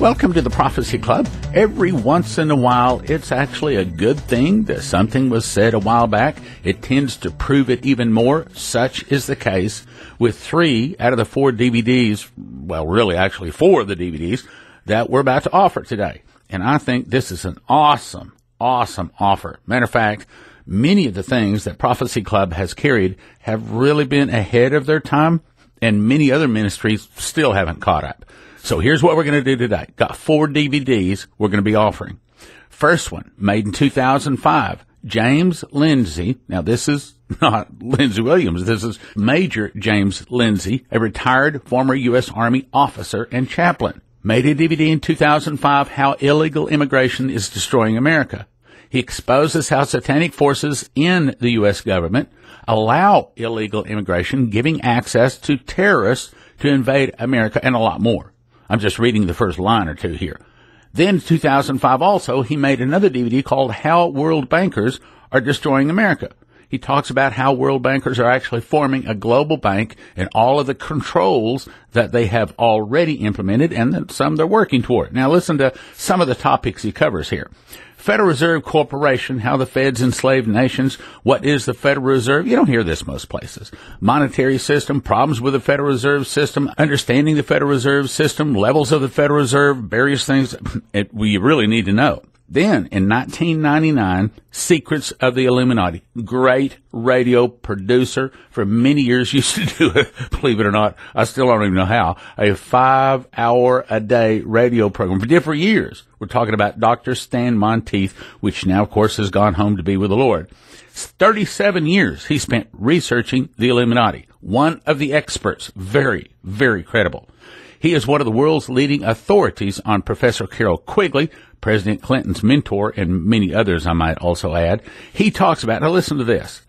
Welcome to the Prophecy Club. Every once in a while, it's actually a good thing that something was said a while back. It tends to prove it even more. Such is the case with 3 out of the 4 DVDs, well, really actually 4 of the DVDs that we're about to offer today. And I think this is an awesome offer. Matter of fact, many of the things that Prophecy Club has carried have really been ahead of their time, and many other ministries still haven't caught up. So here's what we're going to do today. Got 4 DVDs we're going to be offering. First one, made in 2005, James Linzey. Now, this is not Lindsey Williams. This is Major James Linzey, a retired former U.S. Army officer and chaplain. Made a DVD in 2005, How Illegal Immigration is Destroying America. He exposes how satanic forces in the U.S. government allow illegal immigration, giving access to terrorists to invade America, and a lot more. I'm just reading the first line or two here. Then in 2005 also, he made another DVD called How World Bankers Are Destroying America. He talks about how world bankers are actually forming a global bank and all of the controls that they have already implemented and then some they're working toward. Now listen to some of the topics he covers here. Federal Reserve Corporation, how the Feds enslaved nations. What is the Federal Reserve? You don't hear this most places. Monetary system, problems with the Federal Reserve System, understanding the Federal Reserve System, levels of the Federal Reserve, various things we really need to know. Then, in 1999, Secrets of the Illuminati. Great radio producer for many years. Used to do it, believe it or not, I still don't even know how, a 5-hour-a-day radio program for different years. We're talking about Dr. Stan Monteith, which now, of course, has gone home to be with the Lord. 37 years he spent researching the Illuminati. One of the experts. Very, very credible. He is one of the world's leading authorities on Professor Carroll Quigley, President Clinton's mentor, and many others I might also add. He talks about, now listen to this.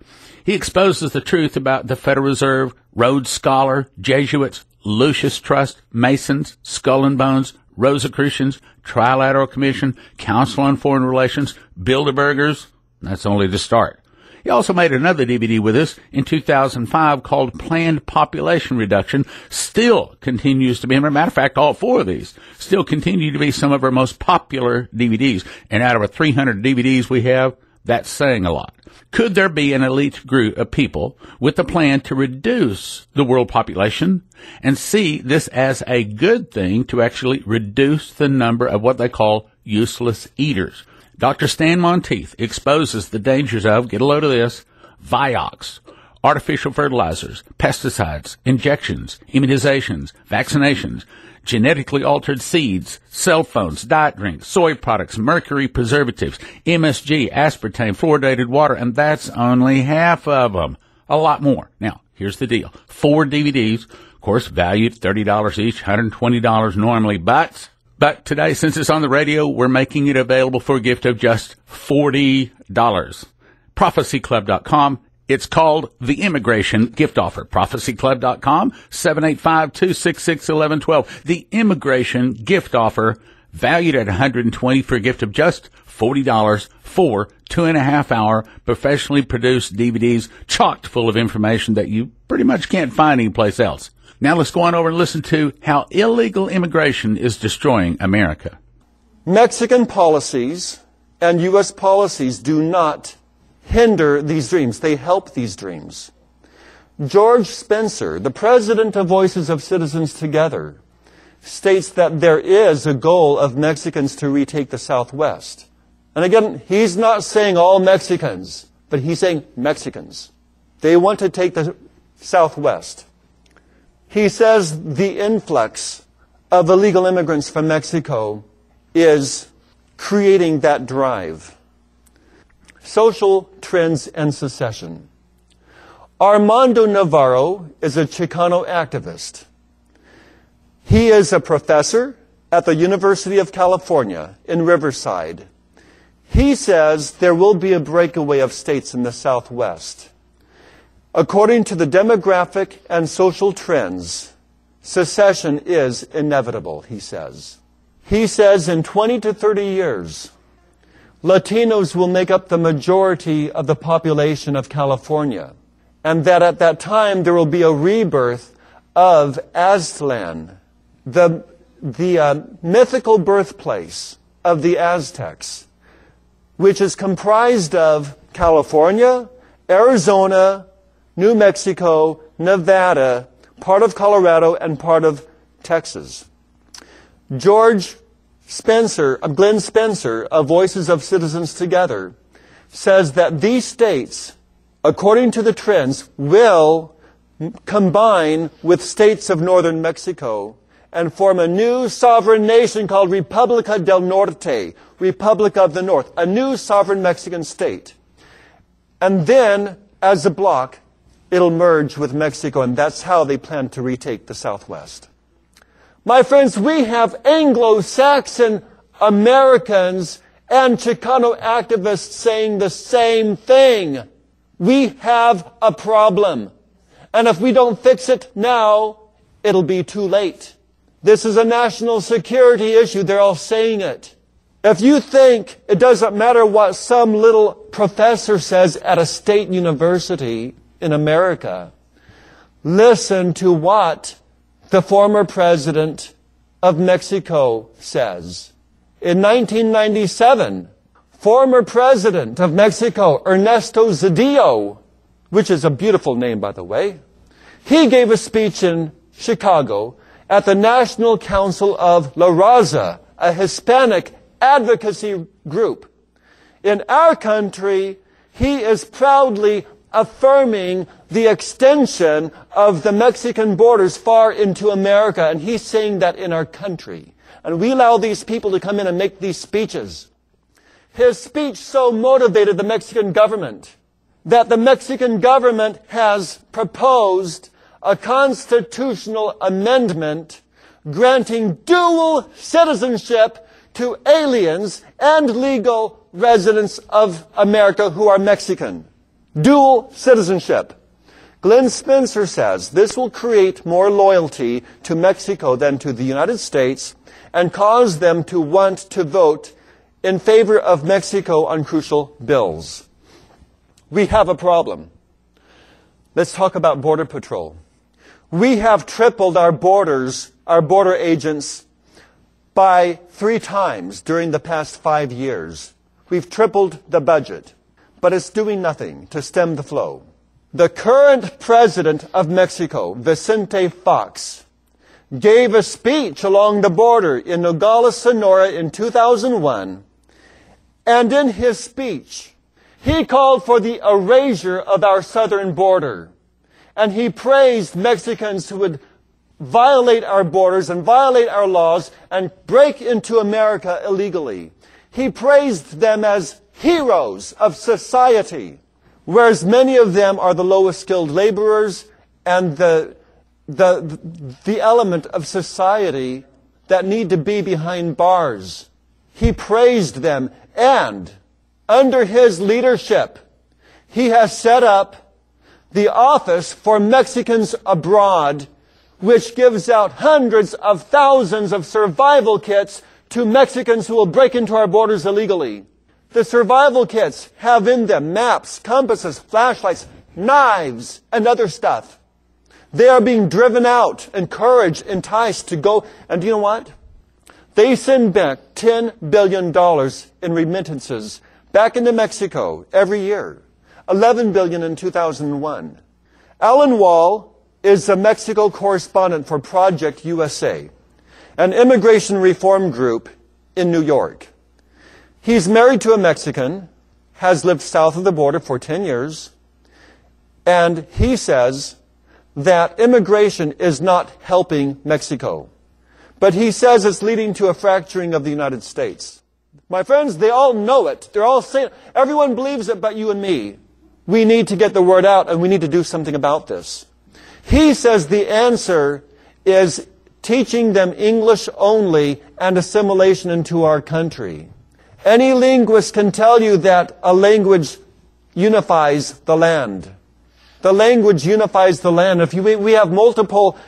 He exposes the truth about the Federal Reserve, Rhodes Scholar, Jesuits, Lucius Trust, Masons, Skull and Bones, Rosicrucians, Trilateral Commission, Council on Foreign Relations, Bilderbergers. That's only the start. He also made another DVD with us in 2005 called Planned Population Reduction. Still continues to be, as a matter of fact, all 4 of these still continue to be some of our most popular DVDs. And out of our 300 DVDs we have, that's saying a lot. Could there be an elite group of people with a plan to reduce the world population and see this as a good thing to actually reduce the number of what they call useless eaters? Dr. Stan Monteith exposes the dangers of, get a load of this, Vioxx, artificial fertilizers, pesticides, injections, immunizations, vaccinations, genetically altered seeds, cell phones, diet drinks, soy products, mercury preservatives, MSG, aspartame, fluoridated water, and that's only half of them. A lot more. Now, here's the deal. 4 DVDs, of course, valued $30 each, $120 normally, but today, since it's on the radio, we're making it available for a gift of just $40. Prophecyclub.com. It's called the Immigration Gift Offer. Prophecyclub.com, 785-266-1112. The Immigration Gift Offer, valued at $120 for a gift of just $40 for 2.5-hour professionally produced DVDs chocked full of information that you pretty much can't find anyplace else. Now let's go on over and listen to how illegal immigration is destroying America. Mexican policies and U.S. policies do not hinder these dreams. They help these dreams. George Spencer, the president of Voices of Citizens Together, states that there is a goal of Mexicans to retake the Southwest. And again, he's not saying all Mexicans, but he's saying Mexicans. They want to take the Southwest. He says the influx of illegal immigrants from Mexico is creating that drive. Social trends and secession. Armando Navarro is a Chicano activist. He is a professor at the University of California in Riverside. He says there will be a breakaway of states in the Southwest. According to the demographic and social trends, secession is inevitable, he says. He says in 20 to 30 years, Latinos will make up the majority of the population of California, and that at that time there will be a rebirth of Aztlan, the mythical birthplace of the Aztecs, which is comprised of California, Arizona, New Mexico, Nevada, part of Colorado, and part of Texas. Glenn Spencer of Voices of Citizens Together says that these states, according to the trends, will combine with states of northern Mexico and form a new sovereign nation called República del Norte, Republic of the North, a new sovereign Mexican state. And then, as a bloc, it'll merge with Mexico, and that's how they plan to retake the Southwest. My friends, we have Anglo-Saxon Americans and Chicano activists saying the same thing. We have a problem. And if we don't fix it now, it'll be too late. This is a national security issue. They're all saying it. If you think it doesn't matter what some little professor says at a state university in America, listen to what the former president of Mexico says. In 1997, former president of Mexico, Ernesto Zedillo, which is a beautiful name, by the way, he gave a speech in Chicago at the National Council of La Raza, a Hispanic advocacy group. In our country, he is proudly affirming the extension of the Mexican borders far into America, and he's saying that in our country. And we allow these people to come in and make these speeches. His speech so motivated the Mexican government that the Mexican government has proposed a constitutional amendment granting dual citizenship to aliens and legal residents of America who are Mexican. Dual citizenship. Glenn Spencer says this will create more loyalty to Mexico than to the United States and cause them to want to vote in favor of Mexico on crucial bills. We have a problem. Let's talk about Border Patrol. We have tripled our border agents by 3 times during the past 5 years. We've tripled the budget, but it's doing nothing to stem the flow. The current president of Mexico, Vicente Fox, gave a speech along the border in Nogales, Sonora in 2001, and in his speech, he called for the erasure of our southern border. And he praised Mexicans who would violate our borders and violate our laws and break into America illegally. He praised them as heroes of society, whereas many of them are the lowest skilled laborers and the element of society that need to be behind bars. He praised them, and under his leadership, he has set up the Office for Mexicans Abroad, which gives out hundreds of thousands of survival kits to Mexicans who will break into our borders illegally. The survival kits have in them maps, compasses, flashlights, knives, and other stuff. They are being driven out, encouraged, enticed to go. And do you know what? They send back $10 billion in remittances back into Mexico every year. $11 billion in 2001. Alan Wall is a Mexico correspondent for Project USA, an immigration reform group in New York. He's married to a Mexican, has lived south of the border for 10 years, and he says that immigration is not helping Mexico. But he says it's leading to a fracturing of the United States. My friends, they all know it. They're all saying, everyone believes it but you and me. We need to get the word out, and we need to do something about this. He says the answer is teaching them English only and assimilation into our country. Any linguist can tell you that a language unifies the land. The language unifies the land. If we have multiple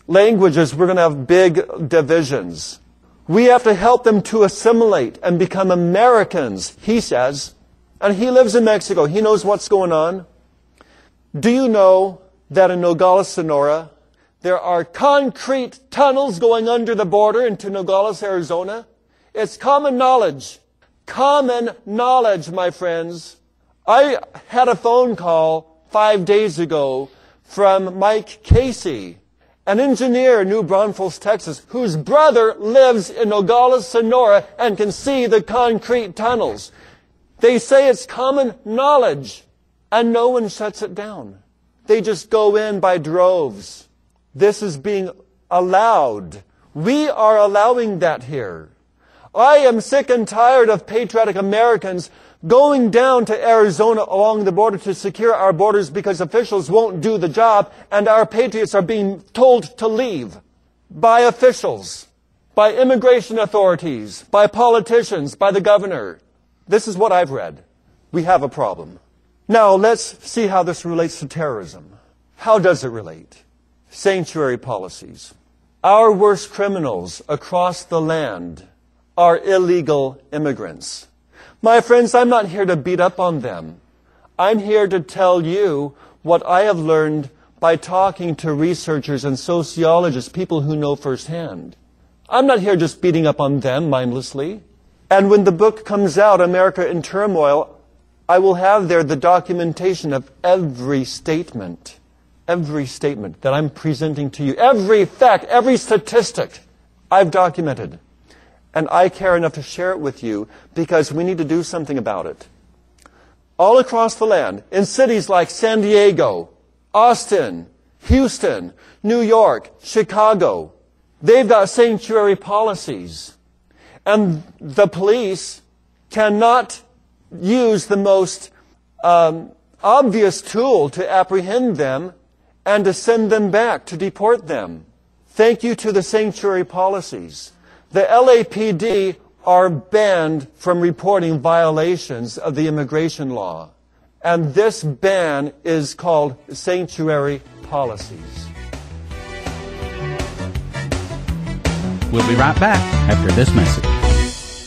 languages, we're going to have big divisions. We have to help them to assimilate and become Americans, he says. And he lives in Mexico. He knows what's going on. Do you know that in Nogales, Sonora, There are concrete tunnels going under the border into Nogales, Arizona. It's common knowledge. Common knowledge, my friends. I had a phone call 5 days ago from Mike Casey, an engineer in New Braunfels, Texas, whose brother lives in Nogales, Sonora, and can see the concrete tunnels. They say it's common knowledge, and no one shuts it down. They just go in by droves. This is being allowed. We are allowing that here. I am sick and tired of patriotic Americans going down to Arizona along the border to secure our borders because officials won't do the job, and our patriots are being told to leave by officials, by immigration authorities, by politicians, by the governor. This is what I've read. We have a problem. Now, let's see how this relates to terrorism. How does it relate? Sanctuary policies. Our worst criminals across the land are illegal immigrants. My friends, I'm not here to beat up on them. I'm here to tell you what I have learned by talking to researchers and sociologists, people who know firsthand. I'm not here just beating up on them mindlessly. And when the book comes out, America in Turmoil, I will have there the documentation of every statement that I'm presenting to you, every fact, every statistic I've documented. And I care enough to share it with you because we need to do something about it. All across the land, in cities like San Diego, Austin, Houston, New York, Chicago, they've got sanctuary policies. And the police cannot use the most obvious tool to apprehend them and to send them back, to deport them. Thank you to the sanctuary policies. The LAPD are banned from reporting violations of the immigration law. And this ban is called sanctuary policies. We'll be right back after this message.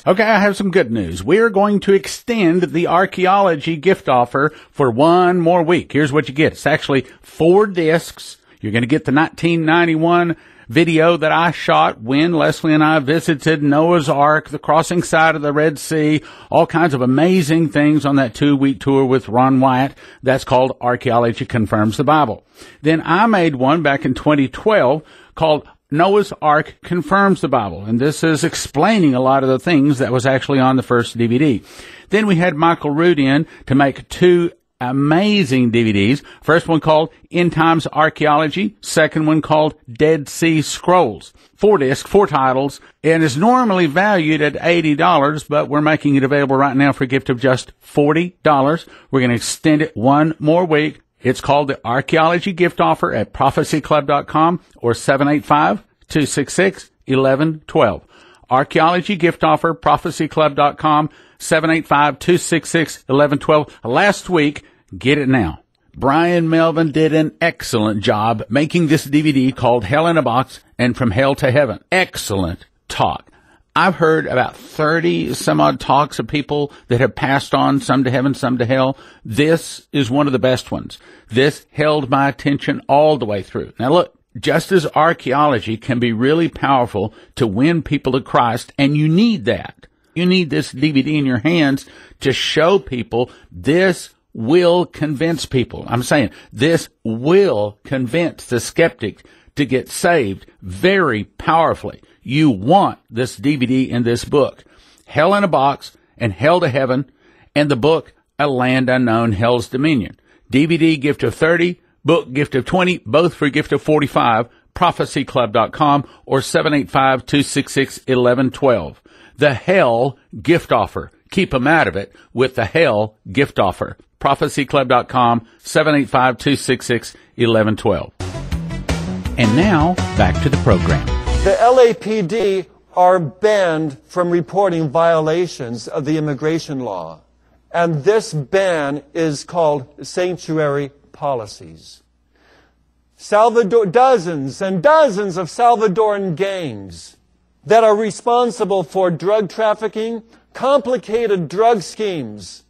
Okay, I have some good news. We're going to extend the archeology gift offer for one more week. Here's what you get. It's actually 4 discs. You're going to get the 1991 video that I shot when Leslie and I visited Noah's Ark, the crossing side of the Red Sea, all kinds of amazing things on that 2-week tour with Ron Wyatt. That's called Archaeology Confirms the Bible. Then I made one back in 2012 called Noah's Ark Confirms the Bible, and this is explaining a lot of the things that was actually on the first DVD. Then we had Michael Root in to make 2 amazing DVDs. First one called End Times Archaeology. Second one called Dead Sea Scrolls. 4 discs, 4 titles, and is normally valued at $80, but we're making it available right now for a gift of just $40. We're going to extend it one more week. It's called the Archaeology Gift Offer at prophecyclub.com or 785-266-1112. Archaeology Gift Offer, prophecyclub.com, 785-266-1112. Last week, get it now. Brian Melvin did an excellent job making this DVD called Hell in a Box and From Hell to Heaven. Excellent talk. I've heard about 30 some odd talks of people that have passed on, some to heaven, some to hell. This is one of the best ones. This held my attention all the way through. Now look, just as archaeology can be really powerful to win people to Christ, and you need that. You need this DVD in your hands to show people this will convince people. I'm saying this will convince the skeptic to get saved very powerfully. You want this DVD and this book, Hell in a Box and Hell to Heaven, and the book, A Land Unknown, Hell's Dominion. DVD gift of 30, book gift of 20, both for a gift of 45, prophecyclub.com or 785-266-1112. The Hell Gift Offer. Keep them out of it with the Hell Gift Offer. prophecyclub.com, 785-266-1112. And now, back to the program. The LAPD are banned from reporting violations of the immigration law. And this ban is called sanctuary policies. Dozens and dozens of Salvadoran gangs that are responsible for drug trafficking, complicated drug schemes,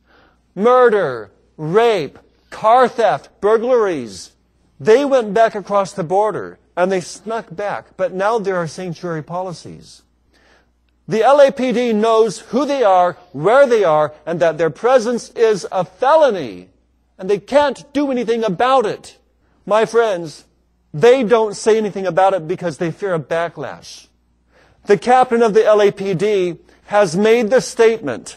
murder, rape, car theft, burglaries. They went back across the border. and they snuck back. But now there are sanctuary policies. The LAPD knows who they are, where they are, and that their presence is a felony. And they can't do anything about it. My friends, they don't say anything about it because they fear a backlash. The captain of the LAPD has made the statement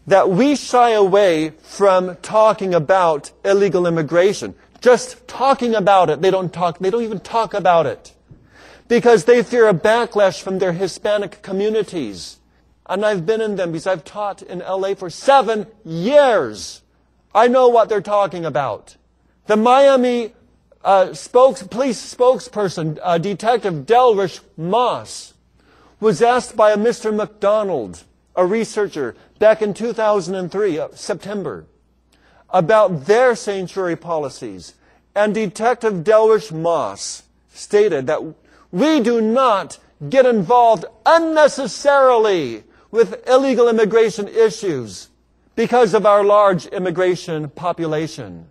that we shy away from talking about illegal immigration. Just talking about it. They don't even talk about it. Because they fear a backlash from their Hispanic communities. And I've been in them because I've taught in LA for 7 years. I know what they're talking about. The Miami police spokesperson, Detective Delrish Moss, was asked by a Mr. McDonald, a researcher, back in 2003, September, about their sanctuary policies. And Detective Delrish Moss stated that we do not get involved unnecessarily with illegal immigration issues because of our large immigration population.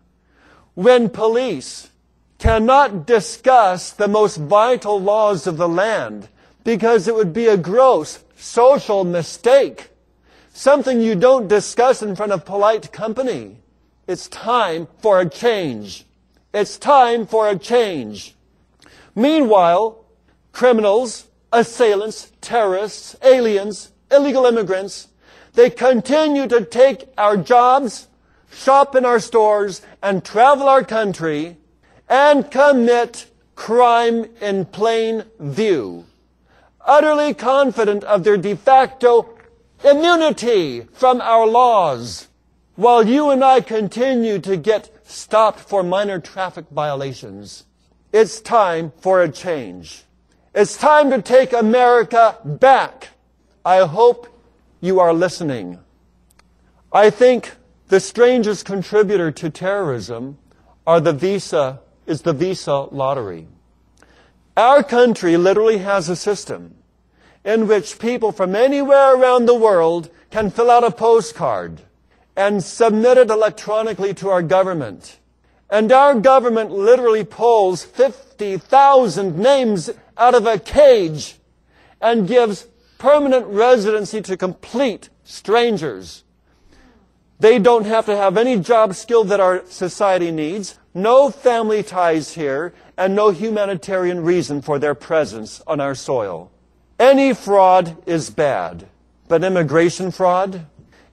When police cannot discuss the most vital laws of the land because it would be a gross social mistake, something you don't discuss in front of polite company, it's time for a change. It's time for a change. Meanwhile, criminals, assailants, terrorists, aliens, illegal immigrants, they continue to take our jobs, shop in our stores, and travel our country, and commit crime in plain view, utterly confident of their de facto immunity from our laws, while you and I continue to get stopped for minor traffic violations. It's time for a change. It's time to take America back. I hope you are listening. I think the strangest contributor to terrorism is the visa lottery. Our country literally has a system in which people from anywhere around the world can fill out a postcard and submit it electronically to our government. And our government literally pulls 50,000 names out of a cage and gives permanent residency to complete strangers. They don't have to have any job skill that our society needs, no family ties here, and no humanitarian reason for their presence on our soil. Any fraud is bad, but immigration fraud,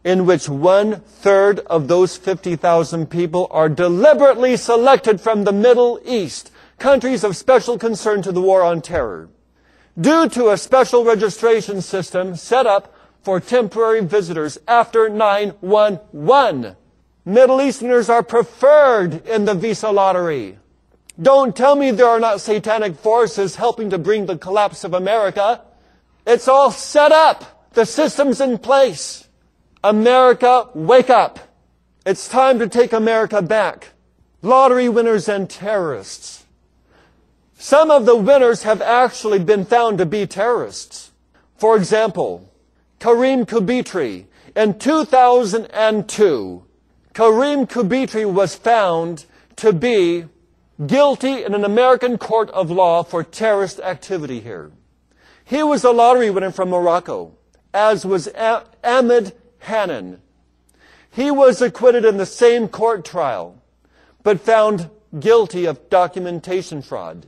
in which 1/3 of those 50,000 people are deliberately selected from the Middle East, countries of special concern to the war on terror, due to a special registration system set up for temporary visitors after 9/11. Middle Easterners are preferred in the visa lottery. Don't tell me there are not satanic forces helping to bring the collapse of America. It's all set up. The system's in place. America, wake up. It's time to take America back. Lottery winners and terrorists. Some of the winners have actually been found to be terrorists. For example, Kareem Kubitri. In 2002, Kareem Kubitri was found to be guilty in an American court of law for terrorist activity here. He was a lottery winner from Morocco, as was Ahmed Hannan. He was acquitted in the same court trial, but found guilty of documentation fraud.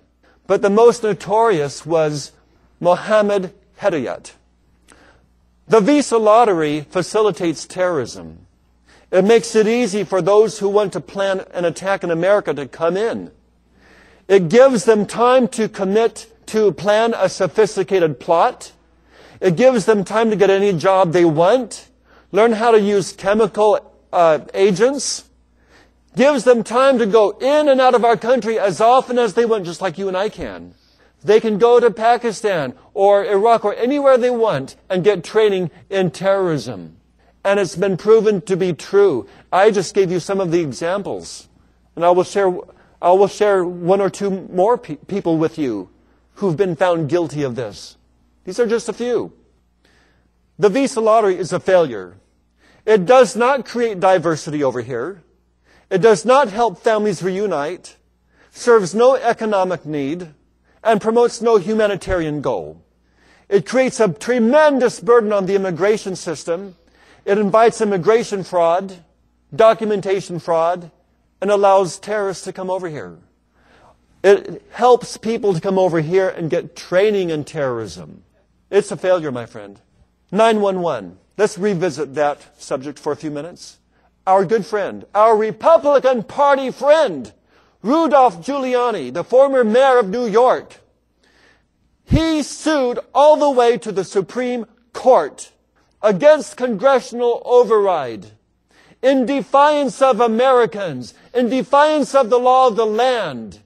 But the most notorious was Mohammed Hedayat. The visa lottery facilitates terrorism. It makes it easy for those who want to plan an attack in America to come in. It gives them time to plan a sophisticated plot. It gives them time to get any job they want, learn how to use chemical agents, gives them time to go in and out of our country as often as they want, just like you and I can. They can go to Pakistan or Iraq or anywhere they want and get training in terrorism. And it's been proven to be true. I just gave you some of the examples. And I will share one or two more people with you who've been found guilty of this. These are just a few. The visa lottery is a failure. It does not create diversity over here. It does not help families reunite. serves no economic need, and promotes no humanitarian goal. It creates a tremendous burden on the immigration system. It invites immigration fraud, documentation fraud, and allows terrorists to come over here. It helps people to come over here and get training in terrorism. It's a failure, my friend. 911. Let's revisit that subject for a few minutes. Our good friend, our Republican Party friend, Rudolph Giuliani, the former mayor of New York, he sued all the way to the Supreme Court against congressional override, in defiance of Americans, in defiance of the law of the land,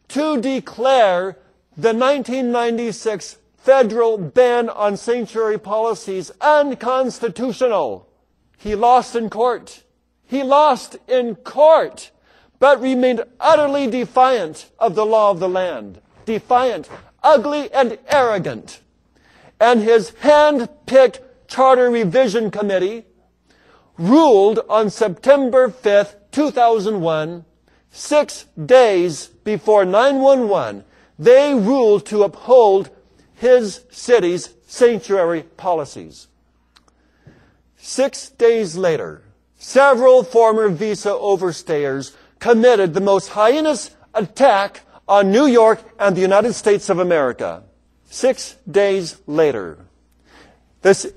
to declare the 1996 federal ban on sanctuary policies unconstitutional. He lost in court. He lost in court, but remained utterly defiant of the law of the land. Defiant, ugly, and arrogant. And his hand-picked Charter Revision Committee ruled on September 5th, 2001, 6 days before 9/11, they ruled to uphold his city's sanctuary policies. 6 days later, several former visa overstayers committed the most heinous attack on New York and the United States of America. 6 days later.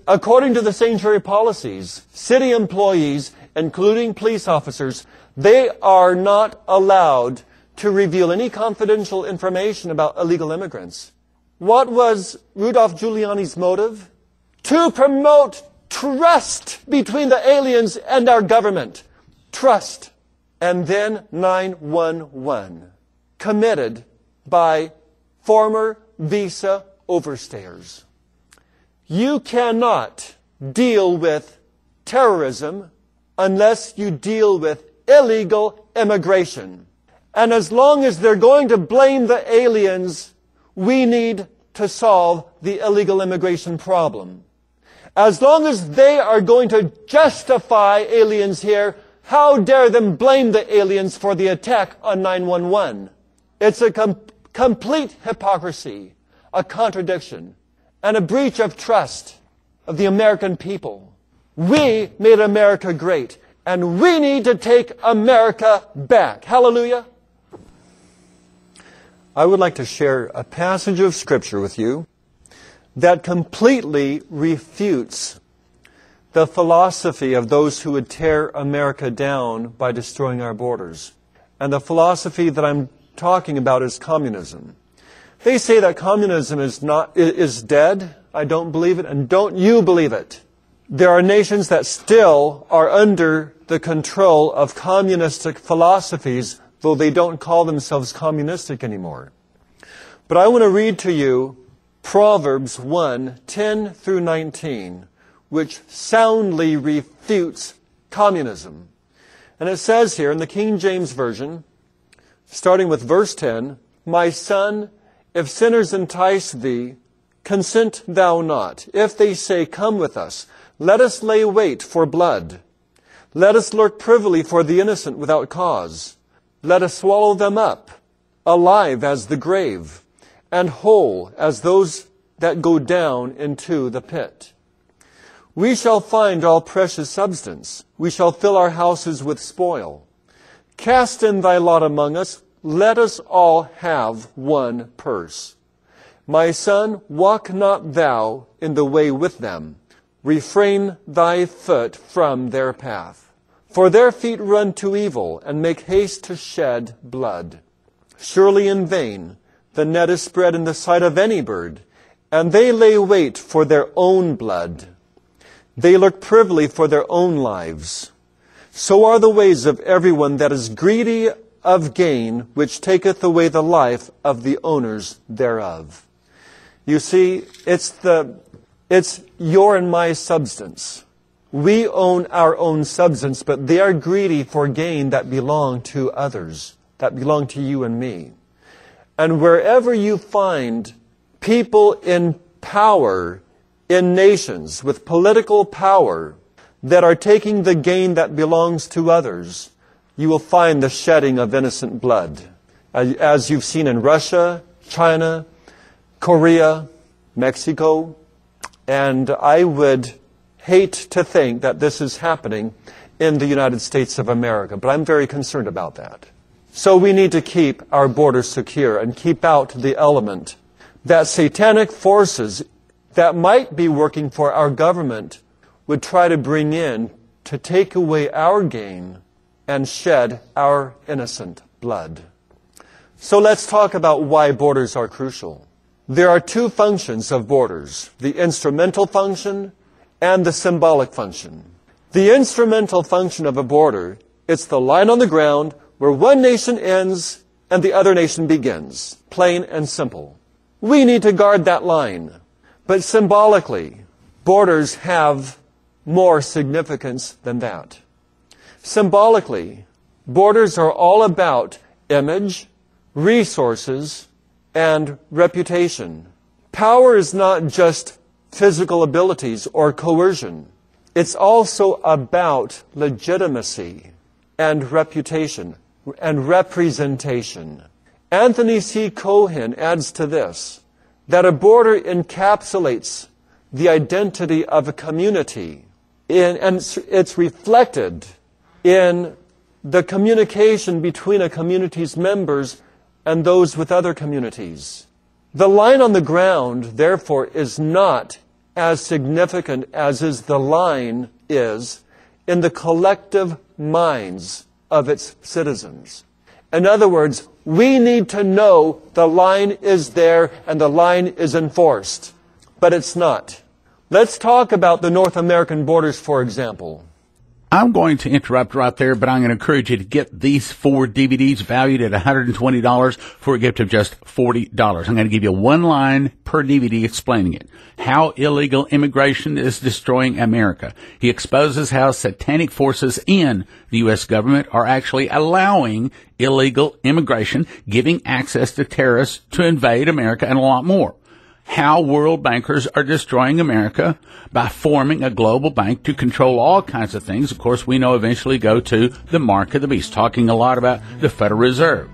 According to the sanctuary policies, city employees, including police officers, they are not allowed to reveal any confidential information about illegal immigrants. What was Rudolph Giuliani's motive? To promote trust between the aliens and our government. Trust. And then 9/11, committed by former visa overstayers. You cannot deal with terrorism unless you deal with illegal immigration. And as long as they're going to blame the aliens, we need to solve the illegal immigration problem. As long as they are going to justify aliens here, how dare them blame the aliens for the attack on 9/11? It's a complete hypocrisy, a contradiction, and a breach of trust of the American people. We made America great, and we need to take America back. Hallelujah. I would like to share a passage of Scripture with you that completely refutes the philosophy of those who would tear America down by destroying our borders. And the philosophy that I'm talking about is communism. They say that communism is dead. I don't believe it, and don't you believe it. There are nations that still are under the control of communistic philosophies, though they don't call themselves communistic anymore. But I want to read to you Proverbs 1:10 through 19, which soundly refutes communism. And it says here in the King James Version, starting with verse 10, "My son, if sinners entice thee, consent thou not. If they say, Come with us, let us lay wait for blood. Let us lurk privily for the innocent without cause. Let us swallow them up, alive as the grave, and whole as those that go down into the pit. We shall find all precious substance. We shall fill our houses with spoil. Cast in thy lot among us. Let us all have one purse. My son, walk not thou in the way with them. Refrain thy foot from their path. For their feet run to evil, and make haste to shed blood. Surely in vain the net is spread in the sight of any bird, and they lay wait for their own blood. They look privily for their own lives. So are the ways of everyone that is greedy of gain, which taketh away the life of the owners thereof." You see, it's your and my substance. We own our own substance, but they are greedy for gain that belong to others, that belong to you and me. And wherever you find people in power, in nations, with political power, that are taking the gain that belongs to others, you will find the shedding of innocent blood. as you've seen in Russia, China, Korea, Mexico, and I would hate to think that this is happening in the United States of America, but I'm very concerned about that. So we need to keep our borders secure and keep out the element that satanic forces that might be working for our government would try to bring in to take away our gain and shed our innocent blood. So let's talk about why borders are crucial. There are two functions of borders, the instrumental function and the symbolic function. The instrumental function of a border, it's the line on the ground where one nation ends and the other nation begins. Plain and simple. We need to guard that line. But symbolically, borders have more significance than that. Symbolically, borders are all about image, resources, and reputation. Power is not just physical abilities or coercion. It's also about legitimacy and reputation and representation. Anthony C. Cohen adds to this that a border encapsulates the identity of a community, and it's reflected in the communication between a community's members and those with other communities. The line on the ground, therefore, is not as significant as is the line is in the collective minds of its citizens. In other words, we need to know the line is there and the line is enforced, but it's not. Let's talk about the North American borders, for example. I'm going to interrupt right there, but I'm going to encourage you to get these 4 DVDs valued at $120 for a gift of just $40. I'm going to give you one line per DVD explaining it. How illegal immigration is destroying America. He exposes how satanic forces in the U.S. government are actually allowing illegal immigration, giving access to terrorists to invade America, and a lot more. How world bankers are destroying America by forming a global bank to control all kinds of things. Of course, we know eventually go to the mark of the beast, talking a lot about the Federal Reserve.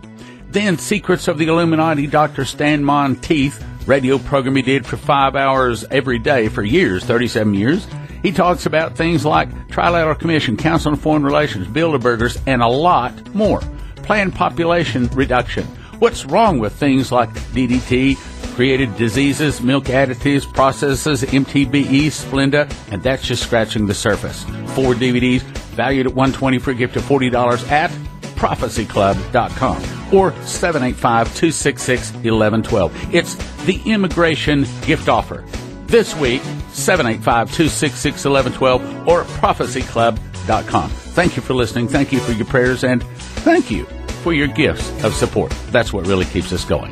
Then Secrets of the Illuminati, Dr. Stan Monteith, radio program he did for 5 hours every day for years, 37 years. He talks about things like Trilateral Commission, Council on Foreign Relations, Bilderbergers, and a lot more. Planned population reduction. What's wrong with things like DDT, created diseases, milk additives, processes, MTBE, Splenda, and that's just scratching the surface. 4 DVDs valued at $120 for a gift of $40 at prophecyclub.com or 785-266-1112. It's the immigration gift offer. This week, 785-266-1112 or prophecyclub.com. Thank you for listening. Thank you for your prayers, and thank you for your gifts of support. That's what really keeps us going.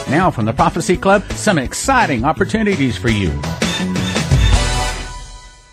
Now from the Prophecy Club, some exciting opportunities for you.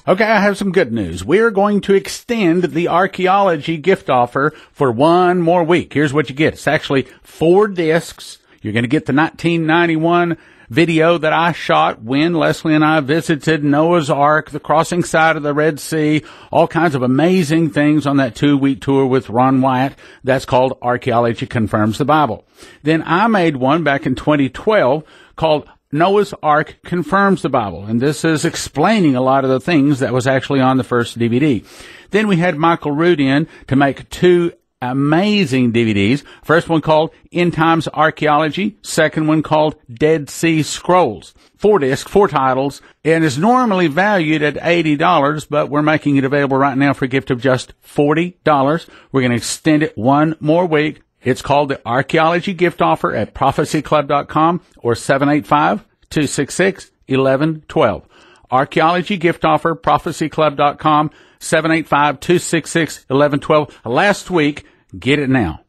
Okay, I have some good news. We're going to extend the archeology gift offer for one more week. Here's what you get. It's actually 4 discs. You're going to get the 1991 video that I shot when Leslie and I visited Noah's Ark, the crossing side of the Red Sea, all kinds of amazing things on that 2-week tour with Ron Wyatt. That's called Archaeology Confirms the Bible. Then I made one back in 2012 called Noah's Ark Confirms the Bible, and this is explaining a lot of the things that was actually on the first DVD. Then we had Michael Root in to make 2 amazing DVDs. First one called End Times Archaeology. Second one called Dead Sea Scrolls. 4 discs, 4 titles, and is normally valued at $80, but we're making it available right now for a gift of just $40. We're going to extend it one more week. It's called the Archaeology Gift Offer at prophecyclub.com or 785-266-1112. Archaeology Gift Offer, prophecyclub.com, 785-266-1112. Last week, get it now.